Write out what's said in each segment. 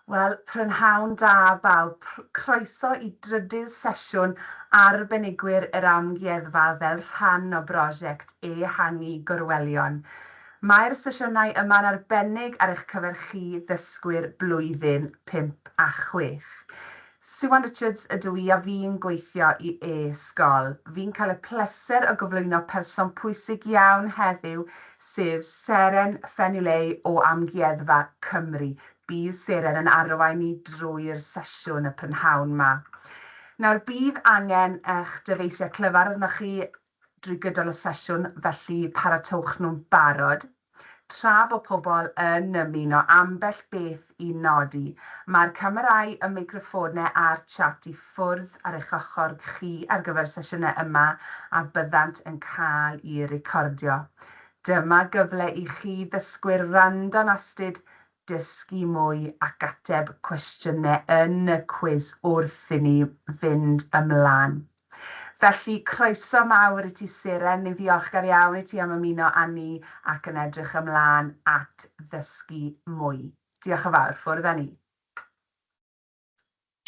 Wel, prynhawn da bawb, croeso I drydydd sesiwn arbenigwyr yr Amgueddfa fel rhan o brosiect E-hangu Gorwelion. Mae'r sesiynau yma'n arbennig ar eich cyfer chi ddysgwyr blwyddyn 5 a 6. Siwan Richards ydw I a fi'n gweithio I e-sgol. Fi'n cael y pleser o gyflwyno person pwysig iawn heddiw, sef Seren Ffenilei o Amgueddfa Cymru. Bydd Seren yn arwain ni drwy'r sesiwn y prynhawn yma. Nawr bydd angen eich dyfeisiau clyfar arnoch chi drwy gydol y sesiwn, felly paratowch nhw'n barod. Tra bod pobl yn ymuno ambell beth I nodi, mae'r camerâu, y meicroffonnau a'r chat I ffwrdd ar eich ochr chi ar gyfer sesiynau yma a byddant yn cael I recordio. Dyma gyfle I chi ddysgwyr rando'n astud dysgu mwy ac ateb cwestiynau yn y cwis wrth I ni fynd ymlaen. Felly, croeso mawr I ti Seren, ni'n ddiolchgar iawn I ti am ymuno â ni ac yn edrych ymlaen at ddysgu mwy. Diolch yn fawr, ffwrdd â ni.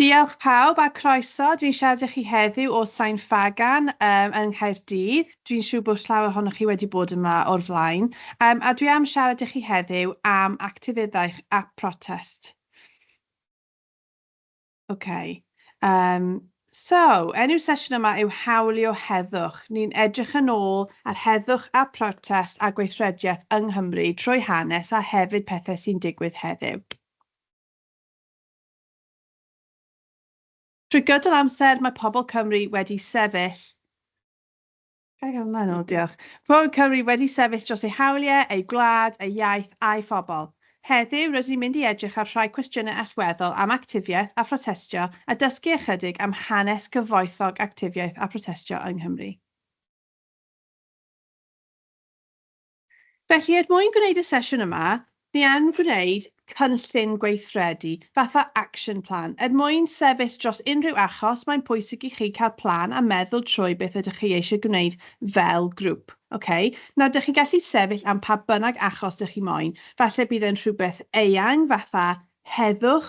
Diolch pawb a croeso, dwi'n siarad chi heddiw o Sain Fagan yn Nghaerdydd. Dwi'n siŵr bod llawer ohonoch chi wedi bod yma o'r flaen. A dwi am siarad chi heddiw am actifyddaeth a protest. OK. So, enw'r sesiwn yma yw hawlio heddwch. Ni'n edrych yn ôl ar heddwch a protest a gweithrediaeth yng Nghymru trwy hanes a hefyd pethau sy'n digwydd heddiw. Trwy gydol amser mae pobl Cymru wedi sefyll. Diolch. Pobl Cymru wedi sefyll dros eu hawliau, eu gwlad, eu iaith a'i phobl. Heddiw, rydym ni'n mynd I edrych ar rhai cwestiynau allweddol am actifiaeth a protestio a dysgu ychydig am hanes gyfoethog actifiaeth a protestio yng Nghymru. Felly, mwyn gwneud y sesiwn yma, ni yn gwneud cynllun gweithredu, fatha action plan, mwyn sefyll dros unrhyw achos mae'n pwysig I chi cael plan a meddwl trwy beth ydych chi eisiau gwneud fel grŵp. Okay? Nawr, ydych chi'n gallu sefyll am pa bynnag achos ydych chi moyn, falle bydd yn rhywbeth eang, fatha heddwch,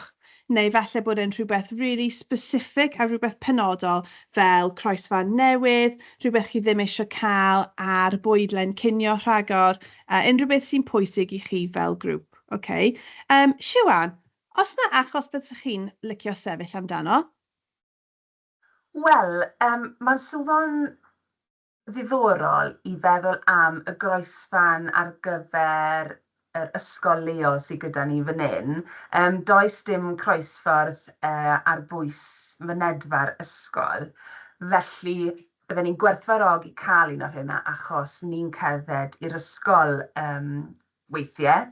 neu falle bod yn rhywbeth really specific a rhywbeth penodol fel croesfan newydd, rhywbeth chi ddim eisiau cael ar bwydlen cinio rhagor, unrhyw beth sy'n pwysig I chi fel grŵp. Okay. Siwan, os na achos byddwch chi'n licio sefyll amdano? Wel, mae'n swyddon ddiddorol I feddwl am y groesfan ar gyfer yr ysgol leol sydd gyda ni fan hyn. Does dim croesffordd ar bwys fynedfa'r ysgol, felly bydden ni'n gwerthfawrogi cael un o'r hynna achos ni'n cerdded i'r ysgol weithiau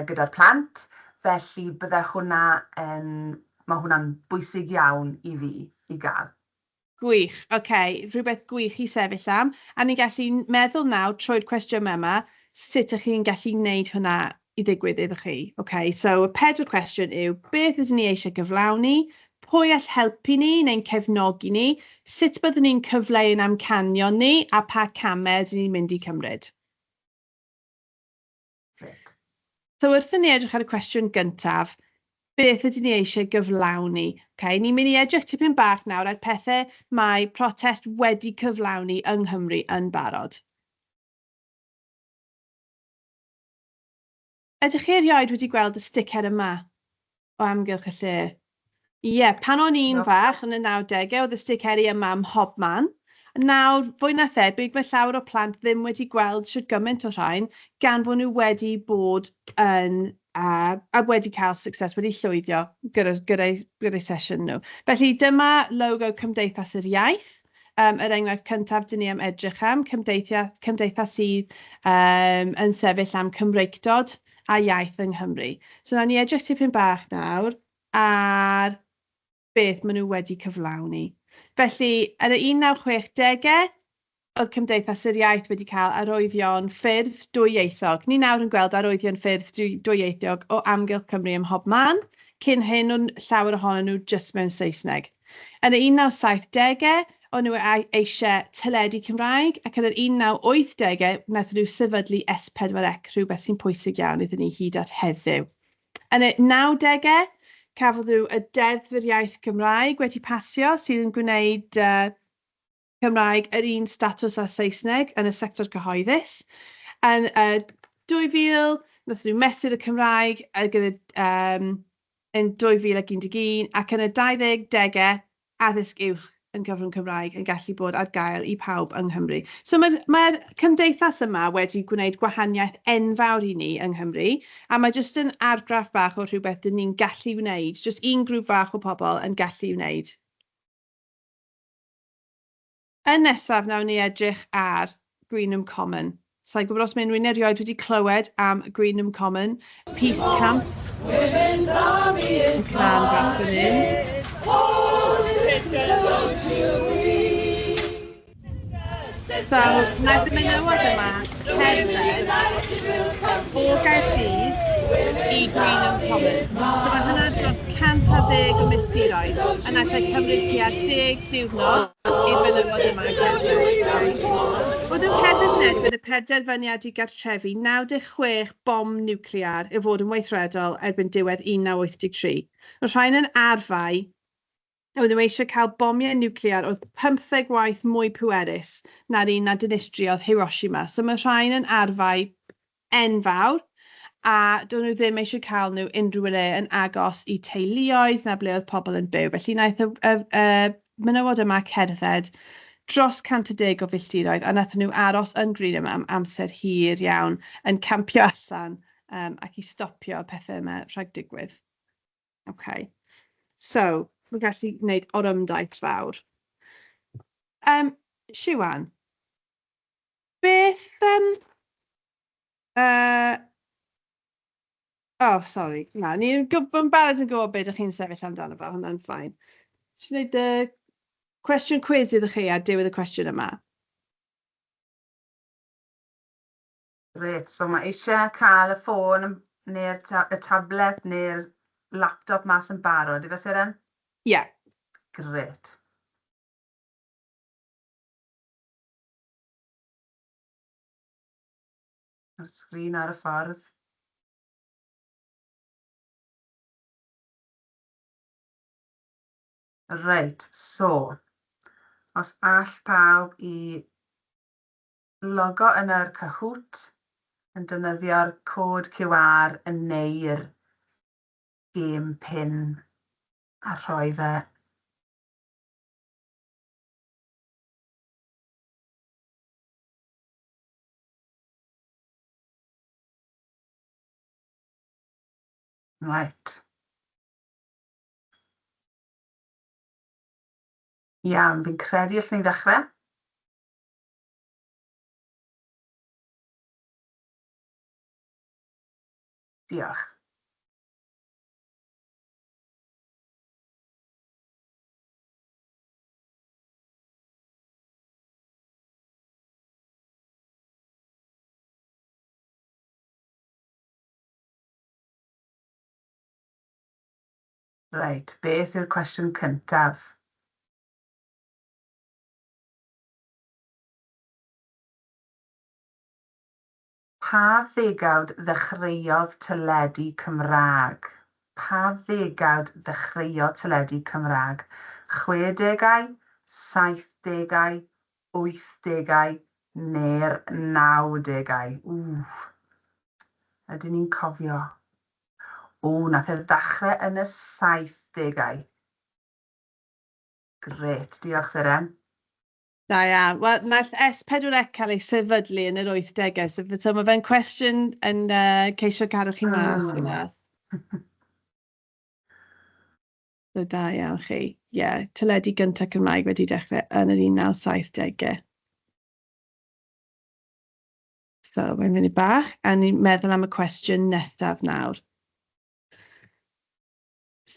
gyda'r plant, felly bydde hwnna mae hwnna'n bwysig iawn I fi I gael. Gwych, OK, rhywbeth gwych I sefyll am, a ni'n gallu meddwl nawr trwy'r cwestiwn yma, sut ych chi'n gallu gwneud hwnna I ddigwydd iddo chi. OK, so y 4 cwestiwn yw, beth ydym ni eisiau gyflawni, pwy all helpu ni neu'n cefnogi ni, sut byddwn ni'n cyfleu yn amcanion ni, a pa camau ydym ni'n mynd I cymryd. So wrth ni edrych ar y cwestiwn gyntaf, beth ydym ni eisiau gyflawni? Okay, ni'n mynd I edrych tipyn bach nawr ar pethau mae protest wedi cyflawni yng Nghymru yn barod. Ydych chi erioed wedi gweld y sticer yma o amgylch y lle? Ie, pan o'n i'n fach yn y 90au, oedd y sticeri yma ym mhobman. Nawr, fwy na thebyg, mae llawer o plant ddim wedi gweld shwt gymaint o rhain, gan bod nhw wedi bod yn a wedi cael success, wedi llwyddio gyda'i sesiwn nhw. Felly dyma logo Cymdeithas yr Iaith. Yr enghraifft cyntaf dyn ni am edrych am, cymdeithas sydd yn sefyll am Cymreicdod a iaith yng Nghymru. So nawn ni edrych tipyn bach nawr ar beth maen nhw wedi cyflawni. Felly, yn y 1960au, oedd Cymdeithas yr Iaith wedi cael arwyddion ffyrdd dwyieithog. Ni nawr yn gweld arwyddion ffyrdd dwyieithog o amgylch Cymru ym mhobman, cyn hyn o'n llawer ohonyn nhw jyst mewn Saesneg. Yn y 1970au, o'n nhw eisiau teledu Cymraeg, ac yn yr 1980au, wnaethon nhw sefydlu S4C, rhywbeth sy'n pwysig iawn iddyn ni hyd at heddiw. Yn y 90au, cafodd nhw y deddf'r iaith Gymraeg wedi pasio sydd yn gwneud Cymraeg yr un statws â Saesneg yn y sector cyhoeddus. Yn 2000, nath nhw mesur y Cymraeg yn 2011 ac yn y 2010au addysg uwch yn gyfrwng Cymraeg yn gallu bod ar gael i pawb yng Nghymru. So mae'r cymdeithas yma wedi gwneud gwahaniaeth enfawr i ni yng Nghymru, a mae jyst yn argraff bach o rhywbeth dyn ni'n gallu wneud, jyst un grŵp fach o pobl yn gallu wneud. Yn nesaf, nawn ni edrych ar Greenham Common. Sa'n gwybod os mae unrhyw un erioed wedi clywed am Greenham Common, Peace Camp. Women's Army is marching. So, wnaeth y menywod yma cerdded o Gaerdydd i Greenham Common. So mae hynna dros 110 o milltiroedd, a wnaeth e cymryd tua 10 diwrnod i'r menywod yma cerdded. Oedd nhw'n cerdded yn erbyn y penderfyniad i gartrefi 96 bom niwclear i fod yn weithredol erbyn diwedd 1983. Roedd rhain yn arfau oedd nhw eisiau cael bomiau niwclear oedd 15 waith mwy pwerus na'r un na dinistriodd Hiroshima. So mae rhain yn arfau enfawr, a doedd nhw ddim eisiau cael nhw unrhyw le yn agos i teuluoedd na ble oedd pobl yn byw. Felly wnaeth y menywod yma cerdded dros 110 o filltiroedd, a wnaeth nhw aros yn Greenham am amser hir iawn yn campio allan ac i stopio pethau yma rhag digwydd. Okay. So, mae'n gallu gwneud orymdaith fawr. Siwan, beth... sorry. Na, ni'n barod yn gwybod beth ydych chi'n sefyll amdano fo, hwnna'n ffain. Dwi'n gwneud y cwestiwn quiz iddo chi ar diwedd y cwestiwn yma. Reit, so mae eisiau cael y ffôn neu'r tablet neu'r laptop mas yn barod, i fe Seren? Ie. Yeah. Gret. Yr sgrin ar y ffordd. Reit, so, os all pawb i logo yn yr Cahoot yn defnyddio'r cod QR yn neu'r gêm pin a rhoi fe right. Iawn, fi'n credu allwn ni ddechrau. Diolch. Reit, beth yw'r cwestiwn cyntaf? Pa ddegawd ddechreuodd teledu Cymraeg? Pa ddegawd ddechreuodd teledu Cymraeg? 60au, 70au, 80au neu'r 90au? Ydyn ni'n cofio? Nath e ddechrau yn y 70au. Gret, diolch Seren. Da iawn. Wel, nath S4C cael ei sefydlu yn yr 80au, so mae fe'n cwestiwn yn ceisio gadw chi mas yna. So da iawn chi. Ie, teledu gyntaf Cymraeg wedi dechrau yn yr 1970au. So, mae'n mynd i bach, a ni'n meddwl am y cwestiwn nesaf nawr.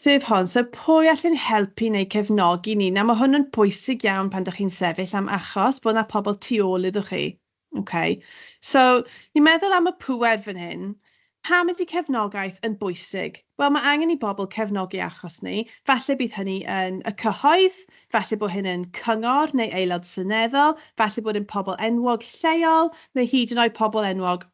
Sef hon, so pwy all'n helpu neu cefnogi ni? Na mae hwn yn pwysig iawn pan ydych chi'n sefyll am achos bod yna pobl tu ôl iddo chi. Okay. So, ni'n meddwl am y pŵer fan hyn. Pam ydy cefnogaeth yn bwysig? Wel, mae angen i bobl cefnogi achos ni. Falle bydd hynny yn y cyhoedd, falle bod hyn yn cyngor neu aelod seneddol, falle bod yn pobl enwog lleol, neu hyd yn oed pobl enwog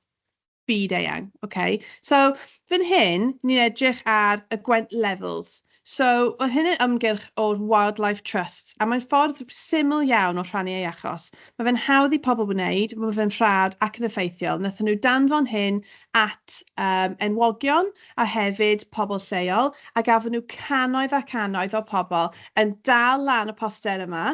byd eang. Okay? So, fan hyn, ni'n edrych ar y gwent levels. So, mae hyn yn ymgyrch o'r Wildlife Trust, a mae'n ffordd syml iawn o rhannu ei achos. Mae fe'n hawdd i pobl wneud, mae fe'n rhad ac yn effeithiol. Wnaethon nhw danfon hyn at enwogion a hefyd pobl lleol, a gafon nhw cannoedd a cannoedd o pobl yn dal lan y poster yma.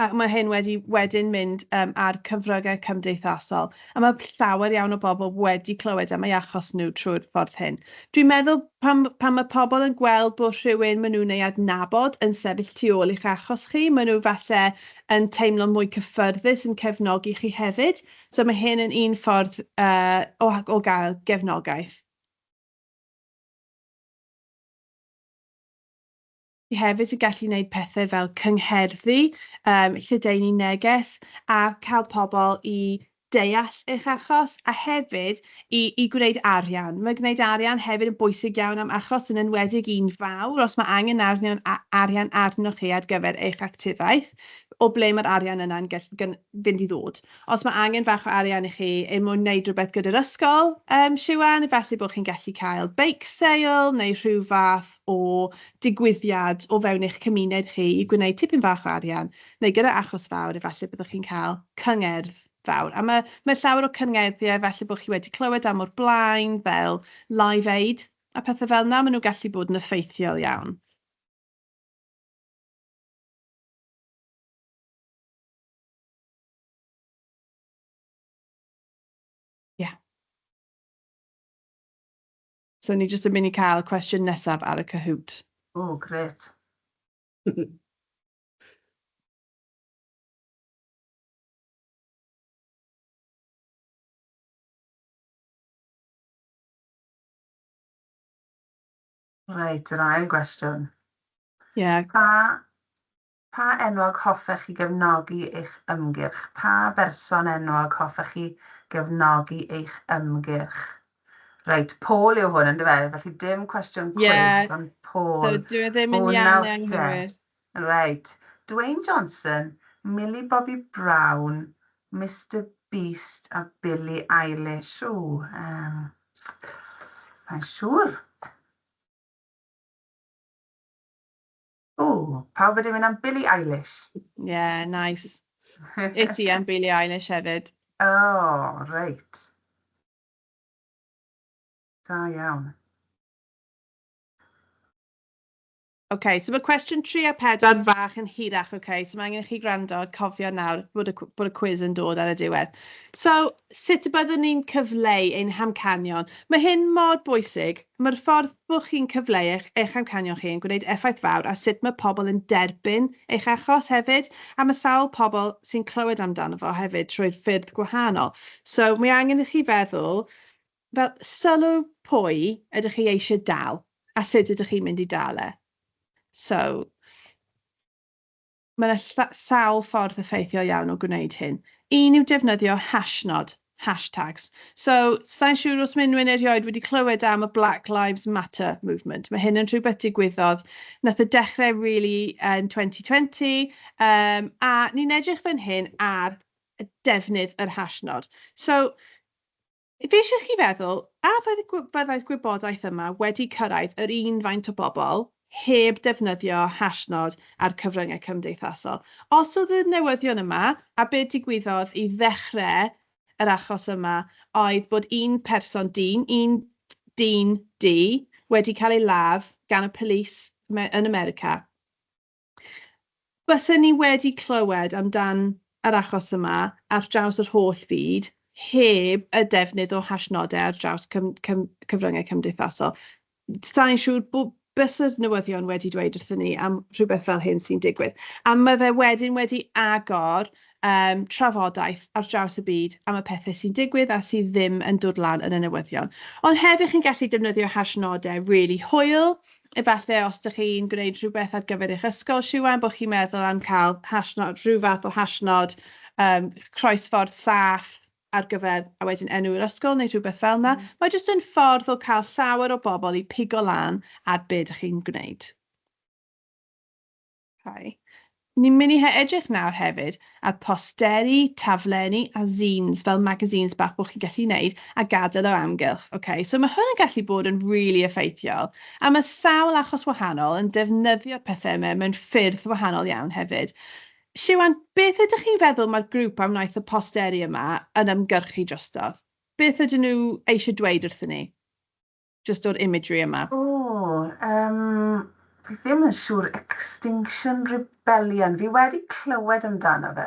Ac mae hyn wedyn mynd ar cyfryngau cymdeithasol. A mae llawer iawn o bobl wedi clywed am ei achos nhw trwy'r ffordd hyn. Dwi'n meddwl pan mae pobl yn gweld bod rhywun maen nhw'n ei adnabod yn sefyll tu ôl i'ch achos chi, maen nhw falle yn teimlo mwy cyffyrddus yn cefnogi chi hefyd. So mae hyn yn un ffordd o gael gefnogaeth. Ti hefyd yn gallu gwneud pethau fel cyngherdddu, lledaenu neges, a cael pobl i deall eich achos, a hefyd i gwneud arian. Mae gwneud arian hefyd yn bwysig iawn am achos yn enwedig un fawr, os mae angen arian arnoch chi ar gyfer eich actifaeth, o ble mae'r arian yna'n fynd i ddod. Os mae angen fach o arian i chi mwyn wneud rhywbeth gyda'r ysgol, Siwan, felly bod chi'n gallu cael bake sale neu rhyw fath o digwyddiad o fewn eich cymuned chi i gwneud tipyn bach o arian, neu gyda achos fawr, efallai byddwch chi'n cael cyngerdd fawr. A mae llawer o cyngerddiau, felly bod chi wedi clywed am o'r blaen, fel Live Aid a pethau fel yna, maen nhw'n gallu bod yn effeithiol iawn. Yeah. So ni jyst yn mynd i cael cwestiwn nesaf ar y Kahoot. O, gret. Reit, yr ail gwestiwn. Yeah. Pa enwog hoffech chi gefnogi eich ymgyrch? Pa berson enwog hoffech chi gefnogi eich ymgyrch? Reit, Paul yw hwn, ynddo fe? Felly dim cwestiwn quiz, ond Paul. So dwi ddim yn iawn anghywir. Reit. Dwayne Johnson, Millie Bobby Brown, Mr Beast a Billie Eilish. Mae'n siŵr. Pawb wedi mynd am Billie Eilish. Yeah, nice. Is i am Billie Eilish hefyd. Reit. Da iawn. Okay, so mae cwestiwn 3 a 4 fach yn hirach, okay? So mae angen chi gwrando a cofio nawr bod y quiz yn dod ar y diwedd. So, sut byddwn ni'n cyfleu ein hamcanion? Mae hyn mor bwysig. Mae'r ffordd bod chi'n cyfleu eich hamcanion chi yn gwneud effaith fawr a sut mae pobl yn derbyn eich achos hefyd. A mae sawl pobl sy'n clywed amdano fo hefyd trwy'r ffyrdd gwahanol. So, mae angen i chi feddwl, fel sylw pwy ydych chi eisiau dal a sut ydych chi'n mynd i dal e. So, mae'n sawl ffordd effeithiol iawn o gwneud hyn. Un yw defnyddio hashtags. So, sa'n siŵr os mae unrhyw un erioed wedi clywed am y Black Lives Matter movement. Mae hyn yn rhywbeth digwyddodd. Nath y dechrau really yn 2020, a ni'n edrych fan hyn ar y defnydd yr hashnod. So, fe eisiau chi feddwl, a fyddai'r gwybodaeth yma wedi cyrraedd yr un faint o bobl heb defnyddio hashnod ar cyfryngau cymdeithasol. Os oedd y newyddion yma, a beth digwyddodd i ddechrau yr achos yma, oedd bod un person un dyn di, wedi cael ei ladd gan y polis yn America. Bysen ni wedi clywed amdan yr achos yma ar draws yr holl byd, heb y defnydd o hashnodau ar draws cyfryngau cymdeithasol. Sa'n siŵr bod bys y newyddion wedi dweud wrthyn ni am rhywbeth fel hyn sy'n digwydd. A mae fe wedyn wedi agor trafodaeth ar draws y byd am y pethau sy'n digwydd a sydd ddim yn dod lan yn y newyddion. Ond hefyd chi'n gallu defnyddio hashnodau really hwyl. Efallai os ydych chi'n gwneud rhywbeth ar gyfer eich ysgol, Siwan, bod chi'n meddwl am cael hashnod, rhyw fath o hashnod croesffordd saff ar gyfer, a wedyn enw'r ysgol neu rhywbeth fel yna. Mae jyst yn ffordd o cael llawer o bobl i pigo lan ar beth ydych chi'n gwneud. Okay. Ni'n mynd i edrych nawr hefyd ar posteri, taflenni a zines fel magazines bach bod chi'n gallu wneud a gadael o amgylch. Okay? So mae hwn yn gallu bod yn really effeithiol. A mae sawl achos wahanol yn defnyddio'r pethau yma mewn ffyrdd wahanol iawn hefyd. Siwan, beth ydych chi'n feddwl mae'r grŵp am wnaeth y posteri yma yn ymgyrchu drostodd? Beth ydyn nhw eisiau dweud wrthyn ni? Just o'r imagery yma. Fi ddim yn siŵr Extinction Rebellion. Fi wedi clywed amdano fe,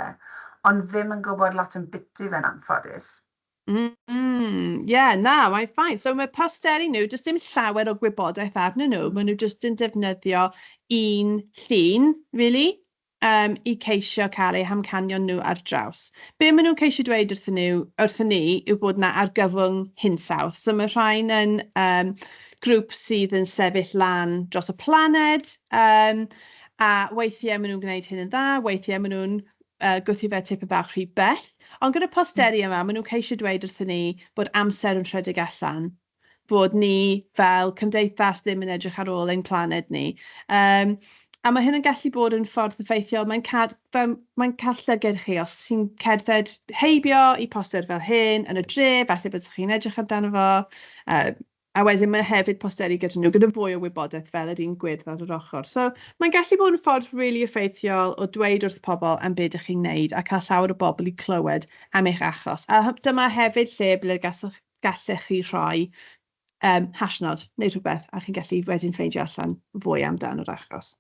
ond ddim yn gwybod lot yn biti fe'n anffodus. Mae'n ffain. So mae posteri nhw, jyst dim llawer o gwybodaeth arnyn nhw. Maen nhw jyst yn defnyddio un llun, really, i ceisio cael eu hamcanion nhw ar draws. Be maen nhw'n ceisio dweud wrthyn ni yw bod yna argyfwng hinsawdd. So mae rhain yn grŵp sydd yn sefyll lan dros y planed, a weithiau maen nhw'n gwneud hyn yn dda, weithiau maen nhw'n gwthio fe tipyn bach rhy bell. Ond gyda posteri yma, maen nhw'n ceisio dweud wrthyn ni bod amser yn rhedeg allan, bod ni fel cymdeithas ddim yn edrych ar ôl ein planed ni. A mae hyn yn gallu bod yn ffordd effeithiol. Mae'n cael llygad chi os ti'n cerdded heibio i poster fel hyn yn y dre, falle byddwch chi'n edrych amdano fo. A wedyn mae hefyd posteri gyda fwy o wybodaeth fel yr un gwyrdd ar yr ochr. So mae'n gallu bod yn ffordd really effeithiol o dweud wrth pobl am beth ydych chi'n gwneud a cael llawer o bobl i clywed am eich achos. A dyma hefyd lle ble gallech chi rhoi hashnod neu rhywbeth a chi'n gallu wedyn ffeindio allan fwy amdano yr achos.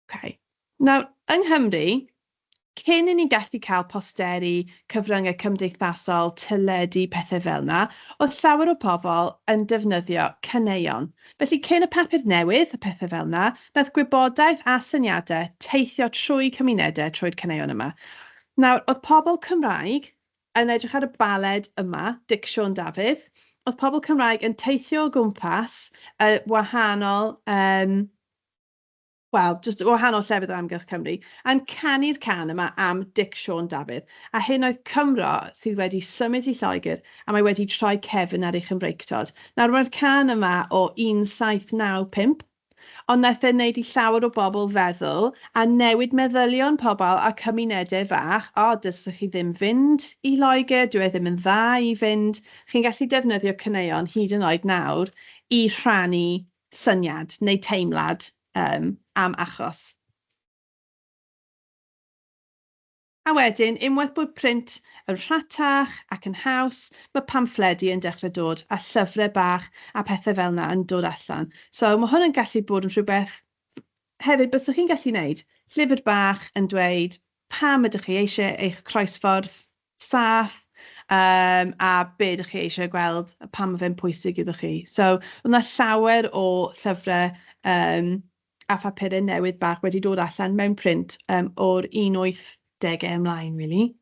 Okay. Nawr, yng Nghymru, cyn i ni gallu cael posteri cyfryngau cymdeithasol, teledu, pethau fel yna, oedd llawer o pobl yn defnyddio caneuon. Felly, cyn y papur newydd, y pethau fel yna, nath gwybodaeth a syniadau teithio trwy cymunedau trwy'r caneuon yma. Nawr, oedd pobl Cymraeg yn edrych ar y baled yma, Dic Sion Dafydd, oedd pobl Cymraeg yn teithio o gwmpas wahanol llefydd o Amgueddfa Cymru, a'n canu'r can yma am Dic Sion Dafydd. A hyn oedd Cymro sydd wedi symud i Lloegr, a mae wedi troi cefn ar ei chymreictod. Nawr mae'r can yma o 1795, ond nath e wneud i llawer o bobl feddwl, a newid meddylion pobl a cymunedau fach, dysgwch chi ddim fynd i Lloegr, dyw e ddim yn dda i fynd. Chi'n gallu defnyddio caneuon hyd yn oed nawr i rhannu syniad neu teimlad am achos. A wedyn, unwaith bod print yn rhatach ac yn haws, mae pamffledi yn dechrau dod, a llyfrau bach a pethau fel yna yn dod allan. So mae hwn yn gallu bod yn rhywbeth hefyd byddwch chi'n gallu wneud. Llyfr bach yn dweud pam ydych chi eisiau eich croesffordd saff, a be ydych chi eisiau gweld, pam mae fe'n pwysig iddo chi. So, yna llawer o llyfrau a phapurau newydd bach wedi dod allan mewn print o'r 1810au ymlaen, really.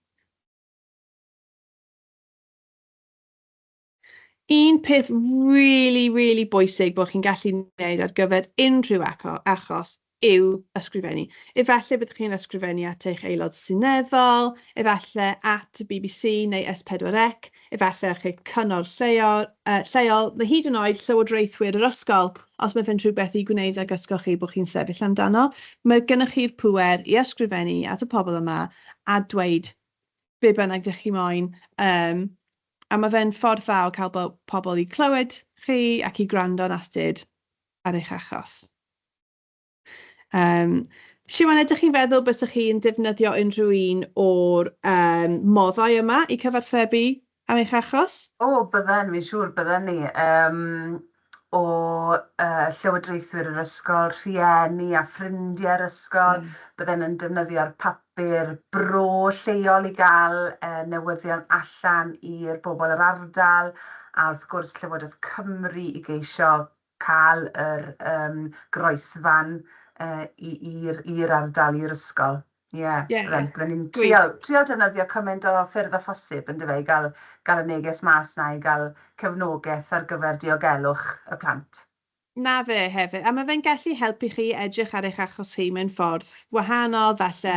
Un peth really bwysig bod chi'n gallu wneud ar gyfer unrhyw achos yw ysgrifennu. Efallai byddwch chi'n ysgrifennu at eich aelod seneddol, efallai at y BBC neu S4C, efallai eich cyngor lleol, neu hyd yn oed llywodraethwyr yr ysgol, os mae fe'n rhywbeth i gwneud ag ysgol chi bod chi'n sefyll amdano. Mae gennych chi'r pŵer i ysgrifennu at y pobl yma a dweud be bynnag ydych chi moyn. A mae fe'n ffordd dda o cael pobl i clywed chi ac i gwrando'n astyd ar eich achos. Siwan, ydych chi'n feddwl bysych chi'n defnyddio unrhyw un o'r moddau yma i cyfarthrebu am eich achos? Bydden, fi'n siŵr bydden ni. O llywodraethwyr yr ysgol, rhieni a ffrindiau'r ysgol, bydden yn defnyddio'r papur bro lleol i gael newyddion allan i'r bobl yr ardal, a wrth gwrs Llywodraeth Cymru i geisio cael yr groesfan i'r ardal, i'r ysgol. Bydden ni'n trial defnyddio cymaint o ffyrdd o phosib yn dyfe, i gael y neges mas na, i gael cefnogaeth ar gyfer diogelwch y plant. Na fe hefyd, a mae fe'n gallu helpu chi edrych ar eich achos chi mewn ffordd wahanol, falle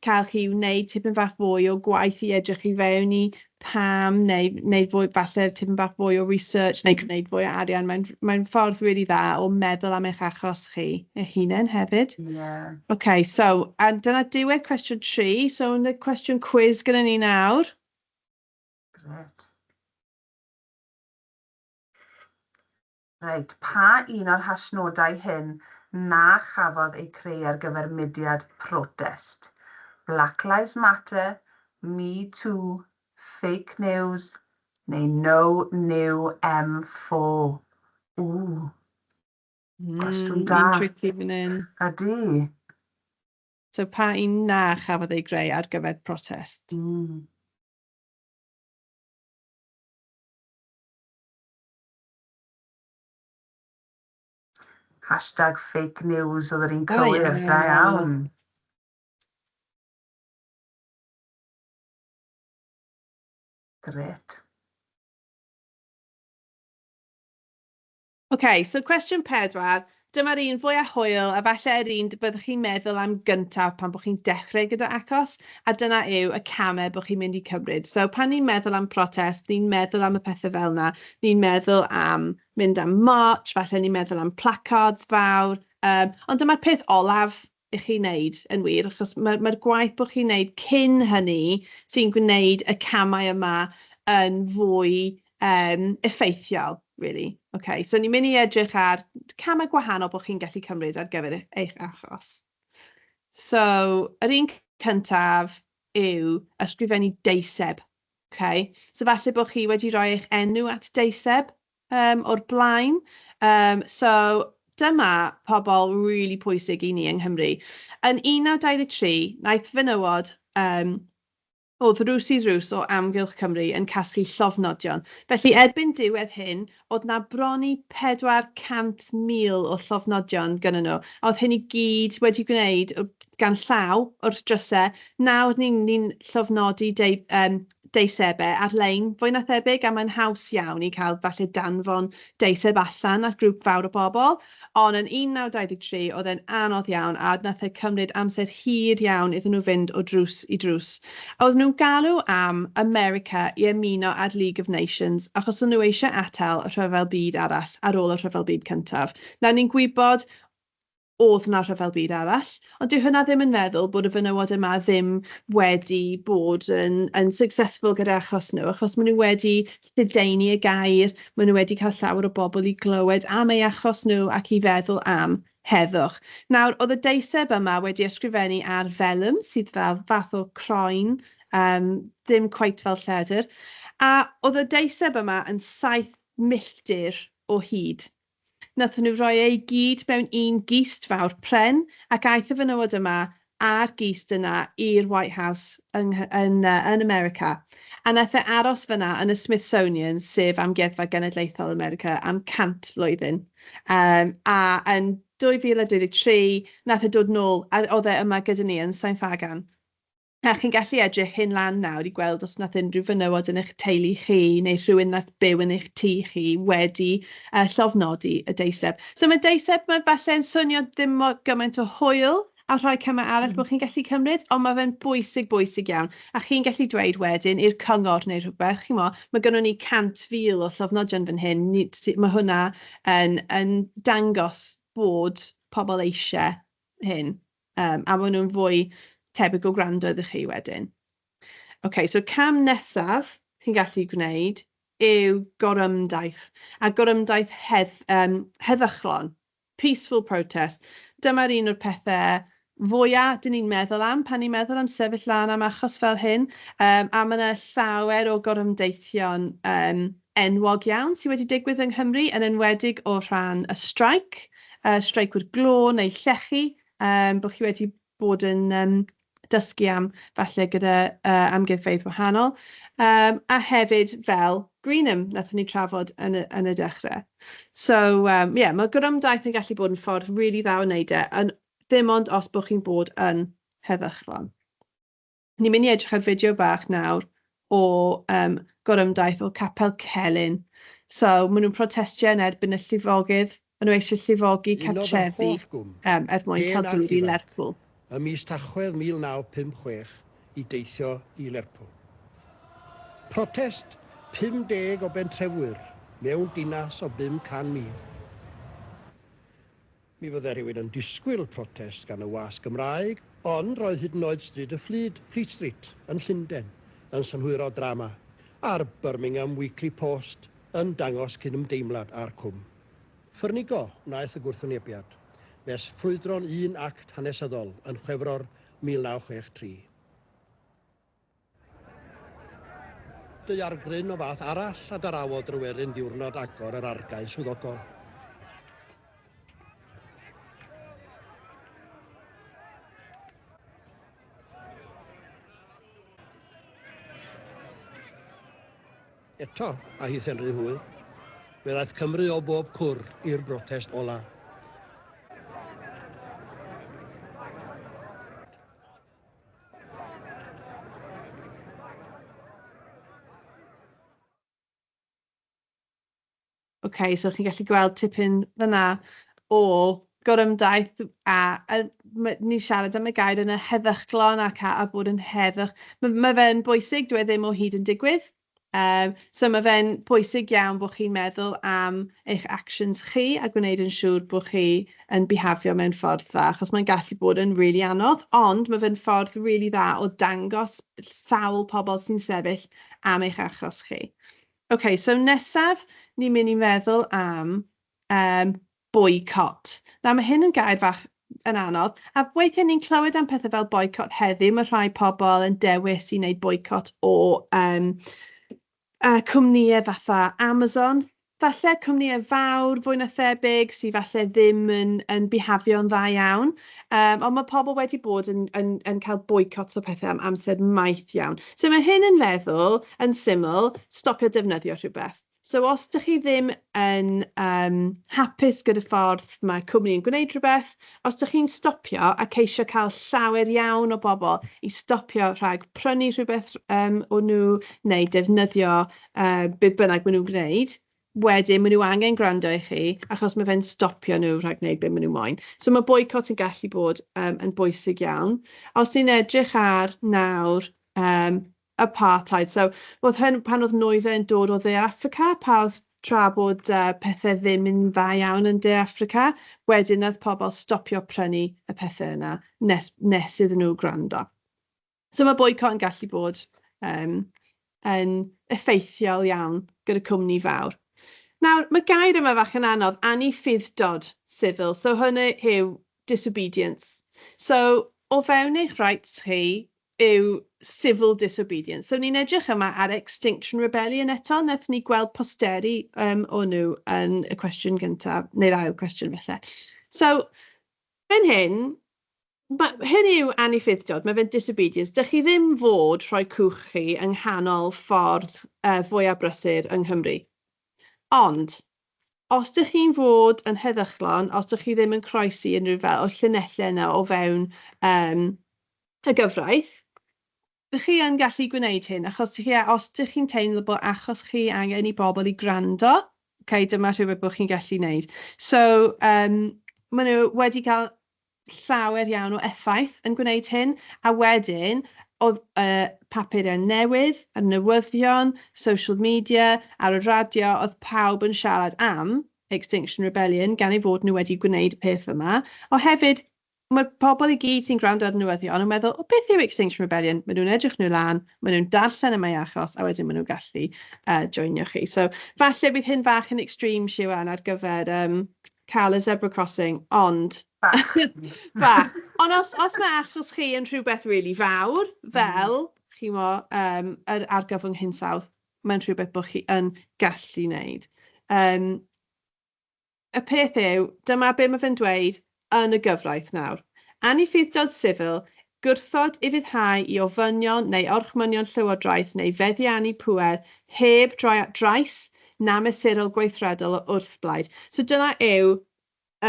cael chi wneud tipyn bach fwy o gwaith i edrych i fewn i pam, neu fwy, falle tipyn bach fwy o research, neu gwneud fwy o arian. Mae'n ffordd really dda o meddwl am eich achos chi, eich hunain hefyd. Yeah. OK, so, a dyna diwedd cwestiwn 3, so yn y cwestiwn quiz gyda ni nawr. Gret. Reit, pa un o'r hasnodau hyn na chafodd ei creu ar gyfer mudiad protest? Black Lives Matter, Me Too, Fake News, neu No New M4? Cwestiwn da. Un tricky fan hyn. Ydy. So pa un na chafodd ei greu ar gyfer protest? Hashtag fake news oedd yr un cywir, da iawn. Gret. OK, so cwestiwn 4. Dyma'r un fwy a hwyl, a falle'r un byddwch chi'n meddwl am gyntaf pan bod chi'n dechrau gyda acos, a dyna yw y camau bod chi'n mynd i cymryd. So pan ni'n meddwl am protest, ni'n meddwl am y pethau fel yna, ni'n meddwl am mynd am march, falle ni'n meddwl am placards fawr, ond dyma'r peth olaf i chi wneud yn wir, achos mae'r gwaith bod chi'n wneud cyn hynny sy'n gwneud y camau yma yn fwy effeithiol, really. OK, so ni'n mynd i edrych ar camau gwahanol bod chi'n gallu cymryd ar gyfer eich achos. So, yr un cyntaf yw ysgrifennu deiseb. OK, so falle bod chi wedi rhoi eich enw at deiseb o'r blaen. So, dyma pobl really pwysig i ni yng Nghymru. Yn 1923, wnaeth fenywod oedd rws i rws o Amgueddfa Cymru yn casglu llofnodion. Felly erbyn diwedd hyn, oedd na bron i 400,000 o llofnodion gyda nhw. Oedd hyn i gyd wedi gwneud gan llaw o'r drysau. Nawr ni'n llofnodi deisebau ar-lein fwy na thebyg, a mae'n haws iawn i cael falle danfon deiseb allan at grŵp fawr o bobl. Ond yn 1923, oedd e'n anodd iawn, a wnaeth e cymryd amser hir iawn iddyn nhw fynd o drws i drws. Oedd nhw'n galw am America i ymuno â'r League of Nations, achos o'n nhw eisiau atal y rhyfel byd arall ar ôl y rhyfel byd cyntaf. Nawr ni'n gwybod oedd yna rhyfel byd arall, ond dyw hynna ddim yn meddwl bod y fenywod yma ddim wedi bod yn successful gyda achos nhw, achos maen nhw wedi lledaenu y gair, maen nhw wedi cael llawer o bobl i glywed am eu achos nhw ac i feddwl am heddwch. Nawr, oedd y deiseb yma wedi ysgrifennu ar felym sydd fel fath o croen, ddim cweit fel lledr, a oedd y deiseb yma yn 7 milltir o hyd. Nathon nhw roi ei gyd mewn un gist fawr pren, ac aeth y fenywod yma a'r gist yna i'r White House yn America. A nath e aros fyna yn y Smithsonian, sef Amgueddfa Genedlaethol America, am 100 flwyddyn. A yn 2023, nath e dod nôl, a oedd e yma gyda ni yn Saint Fagan. A chi'n gallu edrych hyn lan nawr i gweld os nath unrhyw fenywod yn eich teulu chi neu rhywun nath byw yn eich tŷ chi wedi llofnodi y deiseb. So mae deiseb mae falle'n swnio ddim gymaint o hwyl a rhoi camau arall bod chi'n gallu cymryd, ond mae fe'n bwysig iawn. A chi'n gallu dweud wedyn i'r cyngor neu rhywbeth, chi'n mo, mae gynnon ni 100,000 o llofnodion fan hyn. Mae hwnna yn dangos bod pobl eisiau hyn, a maen nhw'n fwy tebyg o gwrando iddo chi wedyn. OK, so cam nesaf chi'n gallu gwneud yw gorymdaith. A gorymdaith heddychlon, peaceful protest. Dyma'r un o'r pethau fwyaf dyn ni'n meddwl am pan ni'n meddwl am sefyll lan am achos fel hyn. A mae yna llawer o gorymdeithion enwog iawn sydd wedi digwydd yng Nghymru, yn enwedig o rhan y streic i'r glo neu llechi, bod chi wedi bod yn dysgu am falle gyda amgueddfeydd wahanol, a hefyd fel Greenham, nathon ni trafod yn y dechrau. So, mae gorymdaeth yn gallu bod yn ffordd really dda o wneud e, ddim ond os bod chi'n bod yn heddychlon. Ni'n mynd i edrych ar fideo bach nawr o gorymdaith o Capel Celyn. So, maen nhw'n protestio yn erbyn y llifogydd O'n nhw eisiau llifogi cartrefi mwyn cael dŵr i Lerpwl. Ym mis Tachwedd 1956 i deithio i Lerpwl. Protest 50 o bentrefwyr mewn dinas o 500,000. Mi fydde rhywun yn disgwyl protest gan y wasg Gymraeg, ond roedd hyd yn oed stryd y Fleet Street yn Llundain yn synhwyro drama, a'r Birmingham Weekly Post yn dangos cyn-ymdeimlad ar cwm. Ffyrnigo wnaeth y gwrthwynebiad, nes ffrwydron un act hanesyddol yn Chwefror 1963. Daeargryn o fath arall a darawod Ryweryn diwrnod agor yr argae swyddogol. Eto, a hith Henry Hwyl, fe ddaeth Cymru o bob cwr i'r brotest ola. OK, so chi'n gallu gweld tipyn fyna o gorymdaith a ni siarad am y gair yn y heddychlon ac a bod yn heddych. Mae fe'n bwysig, dwi ddim o hyd yn digwydd. So mae fe'n bwysig iawn bod chi'n meddwl am eich actions chi a gwneud yn siŵr bod chi yn bihafio mewn ffordd dda, achos mae'n gallu bod yn really anodd, ond mae fe'n ffordd really dda o dangos sawl pobl sy'n sefyll am eich achos chi. OK, so nesaf, ni'n mynd i meddwl am boicot. Now, mae hyn yn gair fach yn anodd, a weithiau ni'n clywed am pethau fel boicot heddiw, mae rhai pobl yn dewis i wneud boicot o cwmnïau fatha Amazon. Falle cwmnïau fawr, fwy na thebyg, sydd falle ddim yn bihafio'n dda iawn. Ond mae pobl wedi bod yn cael boicot o pethau am amser maith iawn. So mae hyn yn feddwl, yn syml, stopio defnyddio rhywbeth. So os ydych chi ddim yn hapus gyda ffordd mae cwmni yn gwneud rhywbeth, os ydych chi'n stopio a ceisio cael llawer iawn o bobl i stopio rhag prynu rhywbeth o nhw neu defnyddio beth bynnag maen nhw'n gwneud, wedyn maen nhw angen gwrando i chi, achos mae fe'n stopio nhw rhag wneud beth maen nhw moyn. So mae boicot yn gallu bod yn bwysig iawn. Os ni'n edrych ar nawr apartheid, so oedd hyn pan oedd nwyddau yn dod o De Affrica, pa oedd tra bod pethau ddim yn dda iawn yn De Affrica, wedyn oedd pobl stopio prynu y pethau yna nes iddyn nhw gwrando. So mae boicot yn gallu bod yn effeithiol iawn gyda cwmni fawr. Nawr, mae gair yma fach yn anodd, aniffuddod civil, so hwnna yw disobedience. So, o fewn eich rights chi yw civil disobedience. So, ni'n edrych yma ar Extinction Rebellion eto, nath ni gweld posteri o nhw yn y cwestiwn gyntaf, neu'r ail cwestiwn felly. So, yn hyn yw aniffuddod, mae fe'n disobedience. Dych chi ddim fod rhoi cwch chi yng nghanol ffordd fwyaf brysur yng Nghymru. Ond, os ydych chi'n fod yn heddychlon, os ydych chi ddim yn croesi unrhyw fel o llunellau yna o fewn y gyfraith, ydych chi yn gallu gwneud hyn, achos os ydych chi'n teimlo bod achos chi angen i bobl i gwrando, dyma rhywbeth bod chi'n gallu wneud. So, maen nhw wedi cael llawer iawn o effaith yn gwneud hyn, a wedyn, oedd papurau newydd, y newyddion, social media, ar y radio, oedd pawb yn siarad am Extinction Rebellion, gan ei fod nhw wedi gwneud y peth yma. O hefyd, mae pobl i gyd sy'n gwrando ar newyddion yn meddwl, o beth yw Extinction Rebellion? Maen nhw'n edrych nhw lan, maen nhw'n darllen yma i achos, a wedyn maen nhw'n gallu joinio chi. So, falle bydd hyn fach yn extreme Siwan ar gyfer cael y zebra crossing, ond ond os mae achos chi yn rhywbeth really fawr, fel, chi mo, yr argyfwng hinsawdd, mae'n rhywbeth bod chi yn gallu wneud. Y peth yw, dyma be mae fe'n dweud yn y gyfraith nawr. Aniffuddod sifil, gwrthod i fyddhau i ofynion neu orchmynion llywodraeth neu feddiannu pŵer heb drais na mesurol gweithredol o wrthblaid. So dyna yw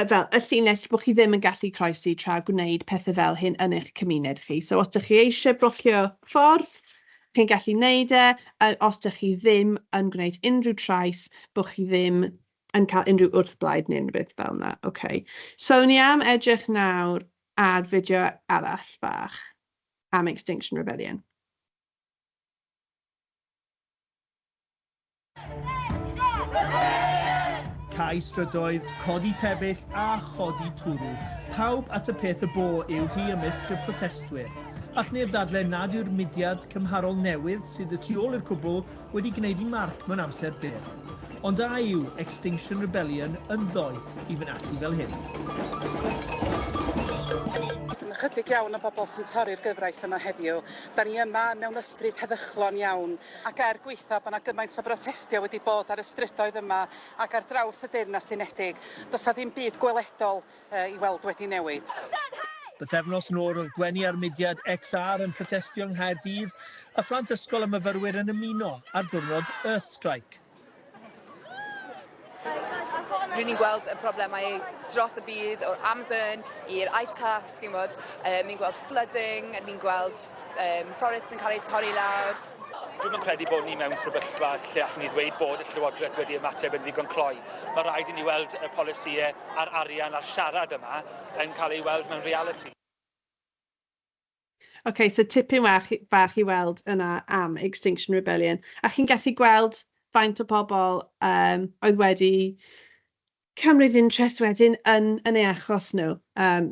fel y llinell bod chi ddim yn gallu croesi tra gwneud pethau fel hyn yn eich cymuned chi. So os ydych chi eisiau blocio ffordd, chi'n gallu wneud os ydych chi ddim yn gwneud unrhyw trais, bod chi ddim yn cael unrhyw wrthblaid neu unrhyw beth fel yna. Okay. So ni am edrych nawr ar fideo arall bach am Extinction Rebellion. Cau strydoedd, codi pebyll a chodi twrw. Pawb at y peth y bo yw hi ymysg y protestwyr. All neb ddadlau nad yw'r mudiad cymharol newydd sydd y tu ôl i'r cwbl wedi gwneud i marc mewn amser byr. Ond a yw Extinction Rebellion yn ddoeth i fynd ati fel hyn. Chydig iawn o bobl sy'n torri'r gyfraith yma heddiw. Da ni yma mewn ysbryd heddychlon iawn. Ac gweithio bod yna gymaint o brotestio wedi bod ar y strydoedd yma ac ar draws y Deyrnas Unedig. Does na ddim byd gweledol i weld wedi newid. Bythefnos yn ôl oedd gwenu ar mudiad XR yn protestio yng Nghaerdydd, a phlant ysgol y myfyrwyr yn ymuno ar ddiwrnod Earth Strike. Rydyn ni'n gweld y problemau dros y byd, o'r Amazon i'r ice caps, ni'n gweld flooding, ni'n gweld forests yn cael eu torri lawr. Dwi'n credu bod ni mewn sefyllfa lle allwn ni ddweud bod y Llywodraeth wedi ymateb yn ddigon cloi. Mae rhaid i ni weld y polisïau a'r arian a'r siarad yma yn cael ei weld mewn reality. Okay, so tipyn bach i weld yna am Extinction Rebellion. A chi'n gallu gweld faint o pobl oedd wedi cymryd interest wedyn yn ei achos nhw.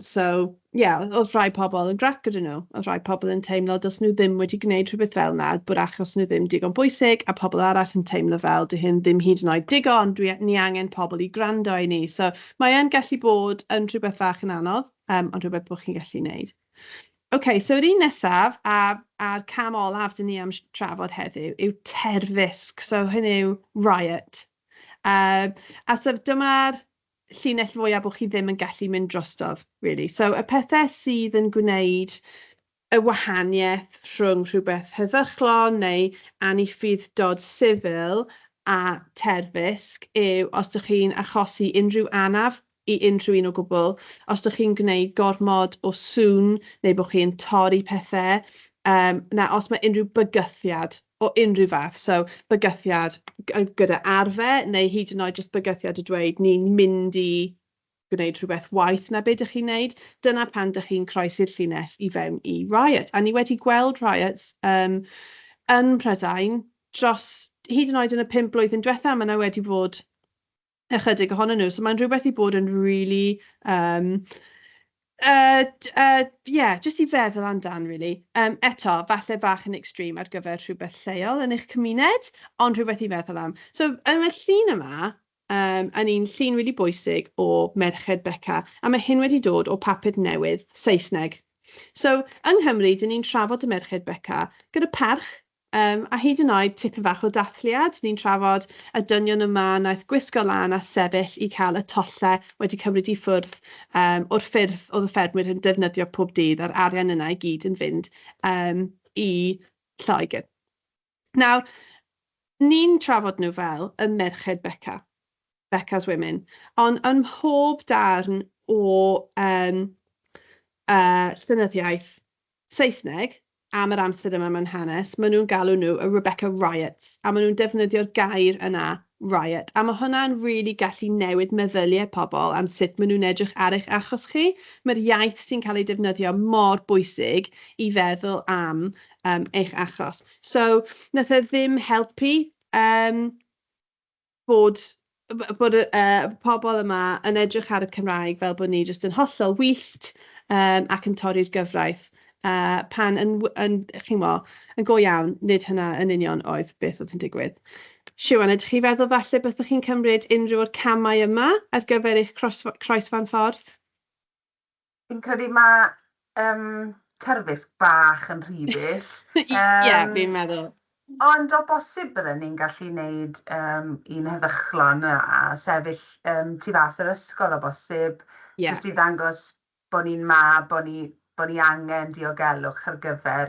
So, oedd rhai pobl yn grac gyda nhw. Oedd rhai pobl yn teimlo dos nhw ddim wedi gwneud rhywbeth fel yna, bod achos nhw ddim digon bwysig, a pobl arall yn teimlo fel dy hyn ddim hyd yn oed digon, ni angen pobl i gwrando i ni. So, mae yn gallu bod yn rhywbeth fach yn anodd, ond rhywbeth bod chi'n gallu wneud. Okay, so yr un nesaf, a'r cam olaf dyn ni am trafod heddiw, yw terfysg. So, hyn yw riot. A so dyma'r llinell fwyaf bod chi ddim yn gallu mynd drostodd, really. So, y pethau sydd yn gwneud y wahaniaeth rhwng rhywbeth heddychlon neu anniffydd sifil a terfysg yw os ydych chi'n achosi unrhyw anaf i unrhyw un o gwbl, os ydych chi'n gwneud gormod o sŵn neu bod chi'n torri pethau, na os mae unrhyw bygythiad o unrhyw fath, so bygythiad gyda arfer, neu hyd yn oed just bygythiad o dweud ni'n mynd i gwneud rhywbeth waith na beth ydych chi'n gwneud, dyna pan ydych chi'n croesi'r llinell i fewn i riot. A ni wedi gweld riots yn Prydain dros hyd yn oed yn y 5 blwyddyn diwethaf, mae yna wedi bod ychydig ohonyn nhw, so mae'n rhywbeth i bod yn really just i feddwl amdan, really. Eto, falle bach yn extreme ar gyfer rhywbeth lleol yn eich cymuned, ond rhywbeth i feddwl am. So, yn y llun yma, yn un llun really bwysig o Merched Beca, a mae hyn wedi dod o papur newydd Saesneg. So, yng Nghymru, dyn ni'n trafod y Merched Beca gyda parch, a hyd yn oed tipyn bach o dathliad, ni'n trafod y dynion yma naeth gwisgo lan a sefyll i cael y tollau wedi cymryd i ffwrdd o'r ffyrdd oedd y ffermwyr yn defnyddio pob dydd a'r arian yna i gyd yn fynd i Lloegr. Nawr, ni'n trafod nhw fel y Merched Beca, Beca's Women, ond ym mhob darn o llenyddiaeth Saesneg, am yr amser yma mewn hanes, maen nhw'n galw nhw y Rebecca Riots, a maen nhw'n defnyddio'r gair yna, riot. A mae hwnna'n really gallu newid meddyliau pobl am sut maen nhw'n edrych ar eich achos chi. Mae'r iaith sy'n cael ei defnyddio mor bwysig i feddwl am eich achos. So, nath e ddim helpu bod pobl yma yn edrych ar y Cymraeg fel bod ni jyst yn hollol wyllt ac yn torri'r gyfraith. Pan yn go iawn, nid hynna yn union oedd beth oedd yn digwydd. Siwan, ydych chi feddwl falle byddwch chi'n cymryd unrhyw o'r camau yma ar gyfer eich croesfan ffordd? Fi'n credu mae terfysg bach yn rhywbeth. Fi'n meddwl. Ond o bosib byddwn ni'n gallu gwneud un heddychlon a sefyll tu fath yr ysgol o bosib, jyst i ddangos bod ni'n bod ni angen diogelwch ar gyfer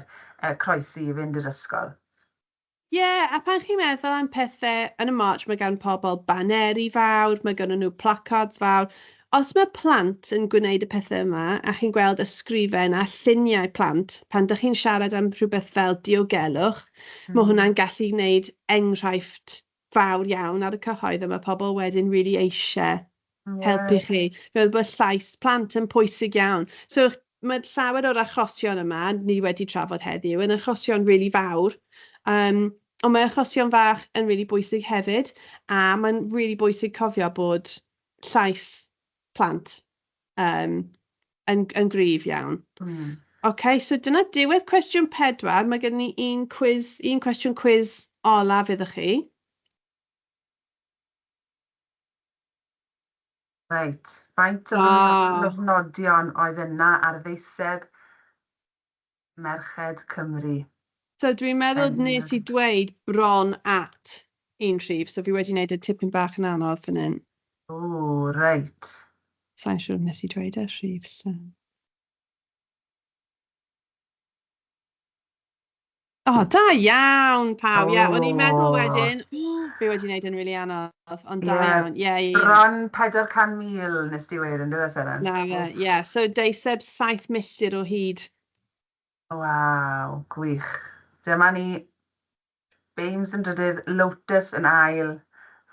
croesi i fynd i'r ysgol. A pan chi'n meddwl am pethau yn y march, mae gan pobl baneri fawr, mae gan nhw placards fawr. Os mae plant yn gwneud y pethau yma, a chi'n gweld ysgrifen a lluniau plant, pan ydych chi'n siarad am rhywbeth fel diogelwch, mae hwnna'n gallu gwneud enghraifft fawr iawn ar y cyhoedd, a mae pobl wedyn really eisiau helpu chi. Fel bod llais plant yn pwysig iawn. So mae llawer o'r achosion yma, ni wedi trafod heddiw, yn achosion really fawr. Ond mae achosion fach yn really bwysig hefyd, a mae'n really bwysig cofio bod llais plant yn gryf iawn. OK, so dyna diwedd cwestiwn 4. Mae gen ni un cwestiwn quiz olaf iddo chi. Reit, faint o lofnodion oedd yna ar ddeiseb Merched Cymru? So dwi'n meddwl nes i dweud bron at un rhif, so fi wedi gwneud y tipyn bach yn anodd fan hyn. O, reit. Sa'n siŵr nes i dweud y rhif. So. O, da iawn, pawb. Ie, o'n i'n meddwl wedyn, fi wedi gwneud yn rili anodd, ond da iawn. Bron 400,000 nes di wedi, yn dweud Seren? Ie, so deiseb 7 milltir o hyd. Waw, gwych. Dyma ni, Beims yn drydydd, Lotus yn ail,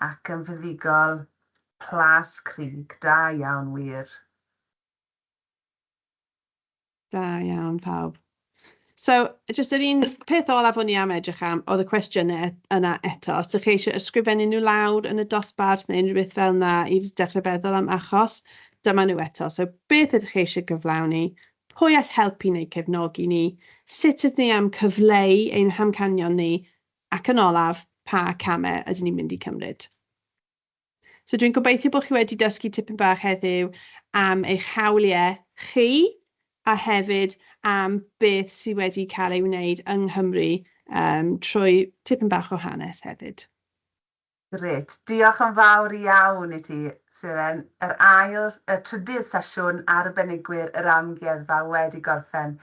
ac yn fuddigol, Plas Crig. Da iawn, wir. Da iawn, pawb. So, jyst yr un peth olaf o'n i am edrych am, oedd y cwestiynau yna eto. Os ydych chi eisiau ysgrifennu nhw lawr yn y dosbarth neu unrhyw beth fel yna i dechrau feddwl am achos, dyma nhw eto. So, beth ydych chi eisiau gyflawni? Pwy all helpu neu cefnogi ni? Sut ydych ni am cyfleu ein hamcanion ni? Ac yn olaf, pa camau ydyn ni'n mynd i cymryd? So, dwi'n gobeithio bod chi wedi dysgu tipyn bach heddiw am eich hawliau chi, a hefyd am beth sydd wedi cael ei wneud yng Nghymru trwy tipyn bach o hanes hefyd. Gret. Diolch yn fawr iawn i ti, Seren. Y trydydd sesiwn arbenigwyr yr Amgueddfa wedi gorffen.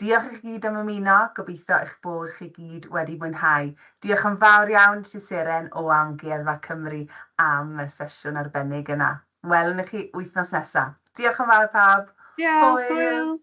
Diolch i chi gyd am ymuno, gobeithio eich bod chi gyd wedi mwynhau. Diolch yn fawr iawn ti, Seren, o Amgueddfa Cymru am y sesiwn arbennig yna. Welwn i chi wythnos nesaf. Diolch yn fawr pawb. Diolch, hwyl.